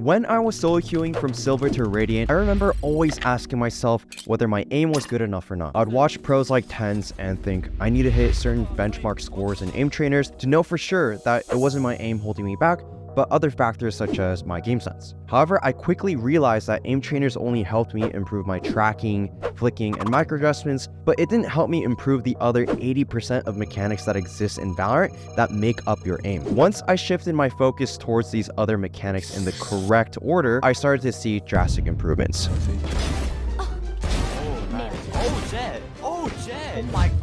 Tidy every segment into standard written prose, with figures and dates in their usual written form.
When I was solo queuing from Silver to Radiant, I remember always asking myself whether my aim was good enough or not. I'd watch pros like Tens and think I need to hit certain benchmark scores and aim trainers to know for sure that it wasn't my aim holding me back, but other factors such as my game sense. However, I quickly realized that aim trainers only helped me improve my tracking, flicking, and micro adjustments, but it didn't help me improve the other 80% of mechanics that exist in Valorant that make up your aim. Once I shifted my focus towards these other mechanics in the correct order, I started to see drastic improvements.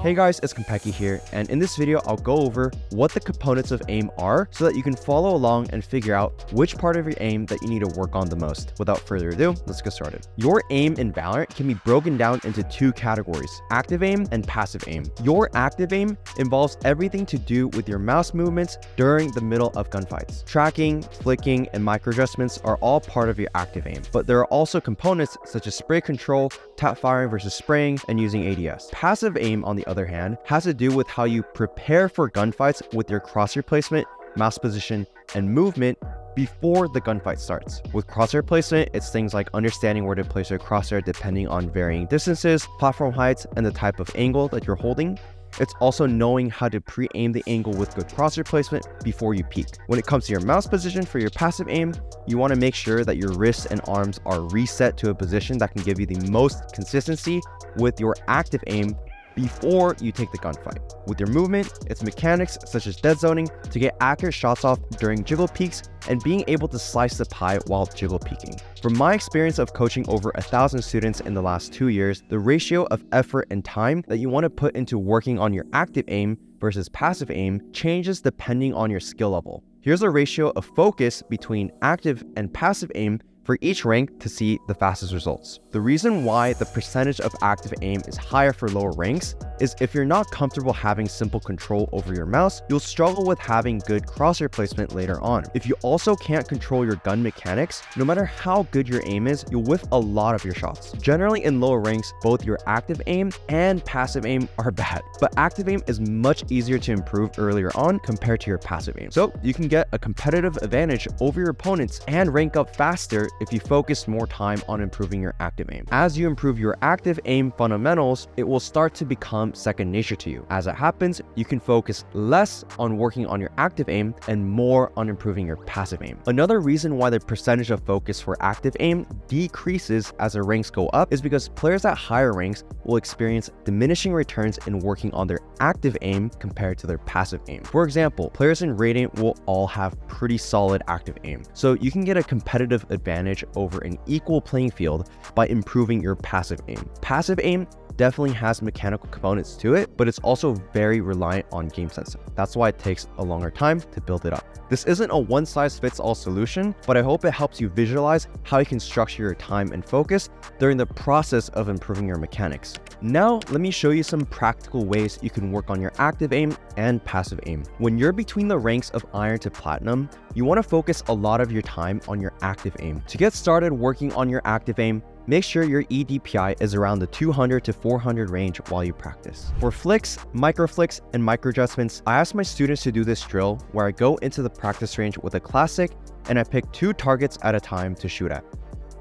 Hey guys, it's Konpeki here, and in this video I'll go over what the components of aim are so that you can follow along and figure out which part of your aim that you need to work on the most. Without further ado, let's get started. Your aim in Valorant can be broken down into two categories: active aim and passive aim. Your active aim involves everything to do with your mouse movements during the middle of gunfights. Tracking, flicking, and micro adjustments are all part of your active aim, but there are also components such as spray control, tap firing versus spraying, and using ADS. Passive aim, on the other hand, has to do with how you prepare for gunfights with your crosshair placement, mouse position, and movement before the gunfight starts. With crosshair placement, it's things like understanding where to place your crosshair depending on varying distances, platform heights, and the type of angle that you're holding. It's also knowing how to pre-aim the angle with good crosshair placement before you peek. When it comes to your mouse position for your passive aim, you want to make sure that your wrists and arms are reset to a position that can give you the most consistency with your active aim before you take the gunfight. With your movement, it's mechanics such as dead zoning to get accurate shots off during jiggle peaks and being able to slice the pie while jiggle peeking. From my experience of coaching over 1,000 students in the last 2 years, the ratio of effort and time that you want to put into working on your active aim versus passive aim changes depending on your skill level. Here's a ratio of focus between active and passive aim for each rank to see the fastest results. The reason why the percentage of active aim is higher for lower ranks is if you're not comfortable having simple control over your mouse, you'll struggle with having good crosshair placement later on. If you also can't control your gun mechanics, no matter how good your aim is, you'll whiff a lot of your shots. Generally in lower ranks, both your active aim and passive aim are bad, but active aim is much easier to improve earlier on compared to your passive aim. So you can get a competitive advantage over your opponents and rank up faster if you focus more time on improving your active aim. As you improve your active aim fundamentals, it will start to become second nature to you. As it happens, you can focus less on working on your active aim and more on improving your passive aim. Another reason why the percentage of focus for active aim decreases as the ranks go up is because players at higher ranks will experience diminishing returns in working on their active aim compared to their passive aim. For example, players in Radiant will all have pretty solid active aim, so you can get a competitive advantage over an equal playing field by improving your passive aim. Passive aim definitely has mechanical components to it, but it's also very reliant on game sense. That's why it takes a longer time to build it up. This isn't a one-size-fits-all solution, but I hope it helps you visualize how you can structure your time and focus during the process of improving your mechanics. Now, let me show you some practical ways you can work on your active aim and passive aim. When you're between the ranks of Iron to Platinum, you want to focus a lot of your time on your active aim. To get started working on your active aim, make sure your EDPI is around the 200 to 400 range while you practice. For flicks, micro flicks, and micro adjustments, I ask my students to do this drill where I go into the practice range with a classic and I pick 2 targets at a time to shoot at.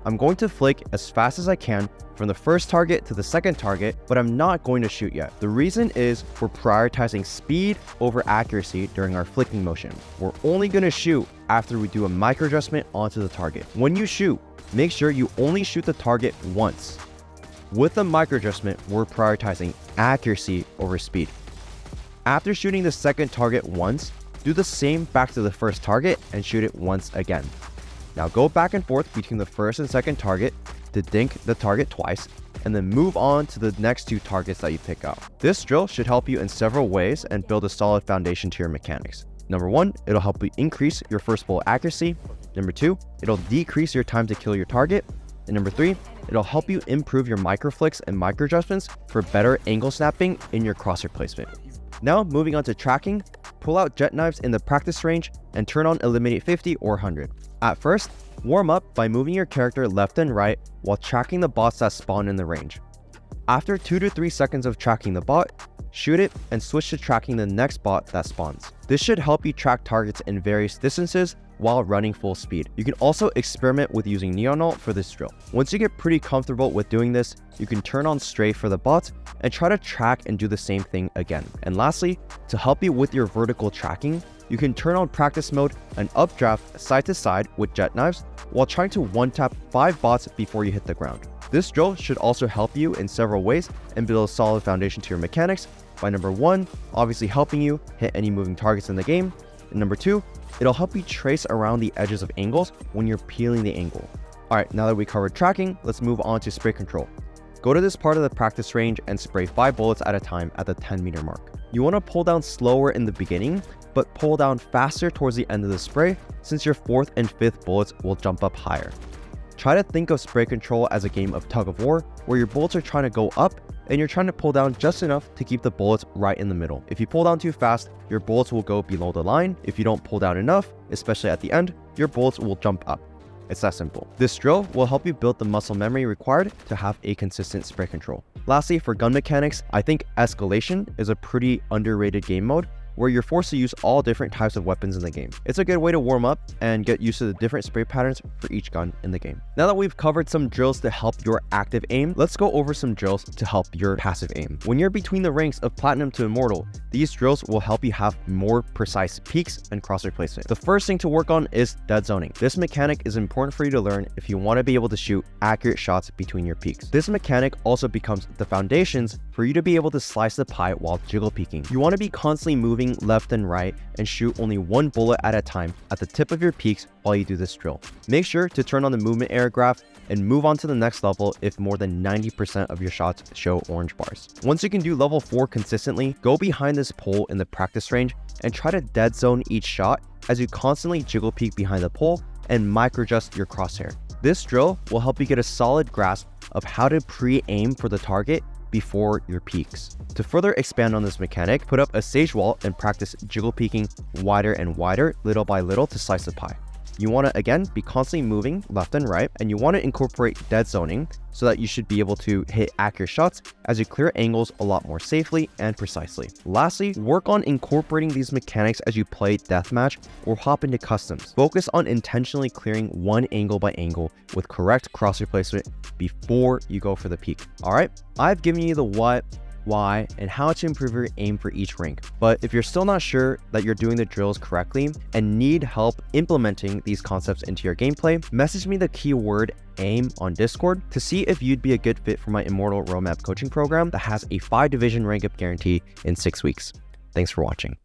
I'm going to flick as fast as I can from the first target to the second target, but I'm not going to shoot yet. The reason is we're prioritizing speed over accuracy during our flicking motion. We're only going to shoot after we do a micro adjustment onto the target. When you shoot, make sure you only shoot the target once. With the micro adjustment, we're prioritizing accuracy over speed. After shooting the second target once, do the same back to the first target and shoot it once again. Now go back and forth between the first and second target to dink the target twice, and then move on to the next 2 targets that you pick out. This drill should help you in several ways and build a solid foundation to your mechanics. Number 1, it'll help you increase your first bullet accuracy. Number 2, it'll decrease your time to kill your target. And number 3, it'll help you improve your micro flicks and micro adjustments for better angle snapping in your crosshair placement. Now moving on to tracking, pull out jet knives in the practice range and turn on eliminate 50 or 100. At first, warm up by moving your character left and right while tracking the bots that spawn in the range. After 2 to 3 seconds of tracking the bot, shoot it and switch to tracking the next bot that spawns. This should help you track targets in various distances while running full speed. You can also experiment with using Neon Ult for this drill. Once you get pretty comfortable with doing this, you can turn on Strafe for the bots and try to track and do the same thing again. And lastly, to help you with your vertical tracking, you can turn on practice mode and updraft side to side with jet knives while trying to one-tap 5 bots before you hit the ground. This drill should also help you in several ways and build a solid foundation to your mechanics by number 1, obviously helping you hit any moving targets in the game, and number 2, it'll help you trace around the edges of angles when you're peeling the angle. Alright, now that we covered tracking, let's move on to spray control. Go to this part of the practice range and spray 5 bullets at a time at the 10-meter mark. You want to pull down slower in the beginning, but pull down faster towards the end of the spray since your 4th and 5th bullets will jump up higher. Try to think of spray control as a game of tug of war where your bullets are trying to go up and you're trying to pull down just enough to keep the bullets right in the middle. If you pull down too fast, your bullets will go below the line. If you don't pull down enough, especially at the end, your bullets will jump up. It's that simple. This drill will help you build the muscle memory required to have a consistent spray control. Lastly, for gun mechanics, I think Escalation is a pretty underrated game mode where you're forced to use all different types of weapons in the game. It's a good way to warm up and get used to the different spray patterns for each gun in the game. Now that we've covered some drills to help your active aim, let's go over some drills to help your passive aim. When you're between the ranks of Platinum to Immortal, these drills will help you have more precise peaks and crosshair placement. The first thing to work on is dead zoning. This mechanic is important for you to learn if you want to be able to shoot accurate shots between your peaks. This mechanic also becomes the foundations for you to be able to slice the pie while jiggle peeking. You want to be constantly moving left and right and shoot only 1 bullet at a time at the tip of your peaks while you do this drill. Make sure to turn on the movement error graph and move on to the next level if more than 90% of your shots show orange bars. Once you can do level 4 consistently, go behind this pole in the practice range and try to dead zone each shot as you constantly jiggle peek behind the pole and micro adjust your crosshair. This drill will help you get a solid grasp of how to pre-aim for the target before your peaks. To further expand on this mechanic, put up a sage wall and practice jiggle peeking wider and wider little by little to slice the pie. You want to again be constantly moving left and right, and you want to incorporate dead zoning so that you should be able to hit accurate shots as you clear angles a lot more safely and precisely. Lastly, work on incorporating these mechanics as you play deathmatch or hop into customs. Focus on intentionally clearing one angle by angle with correct crosshair placement before you go for the peak. Alright, I've given you the what, why, and how to improve your aim for each rank. But if you're still not sure that you're doing the drills correctly and need help implementing these concepts into your gameplay, message me the keyword AIM on Discord to see if you'd be a good fit for my Immortal Roadmap coaching program that has a 5 division rank up guarantee in 6 weeks. Thanks for watching.